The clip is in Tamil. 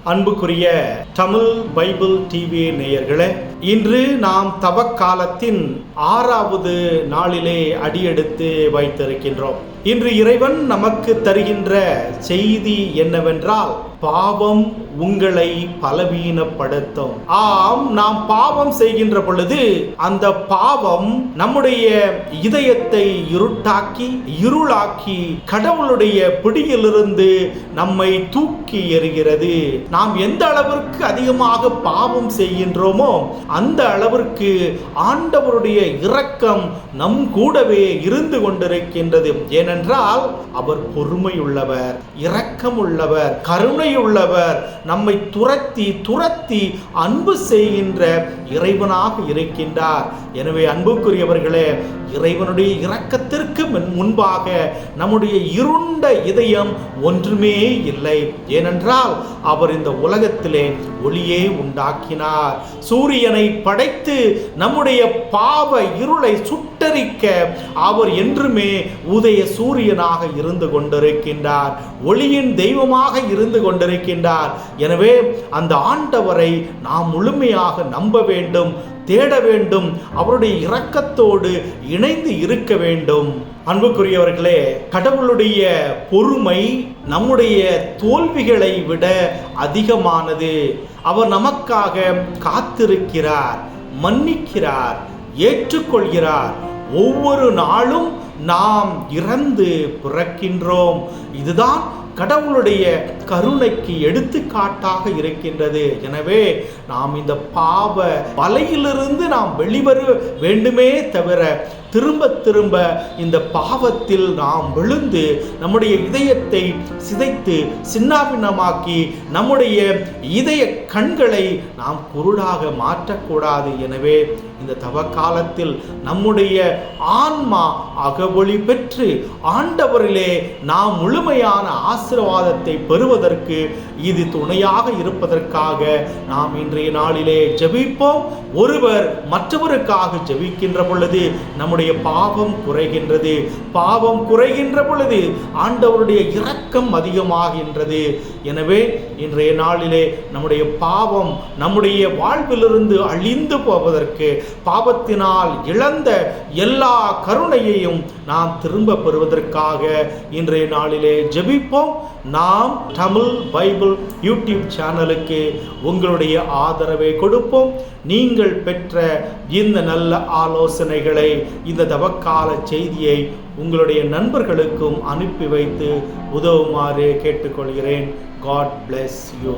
அன்புக்குரிய தமிழ் பைபிள் டிவி நேயர்களே, இன்று நாம் தவக்காலத்தின் 6வது நாளிலே அடியெடுத்து வைத்திருக்கின்றோம். இன்று இறைவன் நமக்கு தருகின்ற செய்தி என்னவென்றால், பாவம் உங்களை பலவீனப்படுத்தும். ஆம், நாம் பாவம் செய்கின்ற பொழுது அந்த பாவம் நம்முடைய இதயத்தை இருளாக்கி கடவுளுடைய பிடியிலிருந்து நம்மை தூக்கி எறிகிறது. நாம் எந்த அளவிற்கு அதிகமாக பாவம் செய்கின்றோமோ அந்த அளவிற்கு ஆண்டவருடைய இரக்கம் நம் கூடவே இருந்து கொண்டிருக்கின்றது. ஏனென்றால் அவர் பொறுமையுள்ளவர், இரக்கமுள்ளவர், கருணையுள்ளவர், நம்மை துரத்தி அன்பு செய்கின்ற இறைவனாக இருக்கின்றார். எனவே அன்புக்குரியவர்களே, இறைவனுடைய இரக்கத்திற்கு முன்பாக நம்முடைய இருண்ட இதயம் ஒன்றுமே இல்லை. ஏனென்றால் அவர் இந்த உலகத்திலே ஒளியே உண்டாக்கினார். சூரியனை படைத்து நம்முடைய பாவ இருளை சுட்டரிக்க அவர் என்றுமே உதய சூரியனாக இருந்து கொண்டிருக்கின்றார், ஒளியின் தெய்வமாக இருந்து கொண்டிருக்கின்றார். எனவே அந்த ஆண்டவரை நாம் முழுமையாக நம்ப வேண்டும், தேட வேண்டும், அவருடைய இரக்கத்தோடு இணைந்து இருக்க வேண்டும். அன்புக்குரியவர்களே, கடவுளுடைய பொறுமை நம்முடைய தோல்விகளை விட அதிகமானது. அவர் நமக்காக காத்திருக்கிறார், மன்னிக்கிறார், ஏற்றுக்கொள்கிறார். ஒவ்வொரு நாளும் நாம் இறந்து பிறக்கின்றோம். இதுதான் கடவுளுடைய கருணைக்கு எடுத்துக்காட்டாக இருக்கின்றது. எனவே நாம் இந்த பாவ வலையிலிருந்து நாம் வெளிவர வேண்டுமே தவிர திரும்ப இந்த பாவத்தில் நாம் விழுந்து நம்முடைய இதயத்தை சிதைத்து சின்னாபின்னமாக்கி நம்முடைய இதய கண்களை நாம் குருடாக மாற்றக்கூடாது. எனவே இந்த தவக்காலத்தில் நம்முடைய ஆன்மா அகவொளி பெற்று ஆண்டவரிலே நாம் முழுமையான ஆசீர்வாதத்தை பெறுவதற்கு இது துணையாக இருப்பதற்காக நாம் இன்றைய நாளிலே ஜெபிப்போம். ஒருவர் மற்றவருக்காக ஜெபிக்கின்ற பொழுது நம்முடைய பாவம் குறைகின்றது. பாவம் குறைகின்ற பொழுது ஆண்டவருடைய இரக்கம் அதிகமாகின்றது. எனவே இன்றைய நாளிலே நம்முடைய பாவம் நம்முடைய வாழ்விலிருந்து அழிந்து போவதற்கு, பாவத்தினால் இழந்த எல்லா கருணையையும் நாம் திரும்ப பெறுவதற்காக இன்றைய நாளிலே ஜெபிப்போம். நாம் தமிழ் பைபிள் யூடியூப் சேனலுக்கு உங்களுடைய ஆதரவை கொடுப்போம். நீங்கள் பெற்ற இந்த நல்ல ஆலோசனைகளை, இந்த தவக்கால செய்தியை உங்களுடைய நண்பர்களுக்கும் அனுப்பி வைத்து உதவுமாறு கேட்டுக்கொள்கிறேன். God bless you.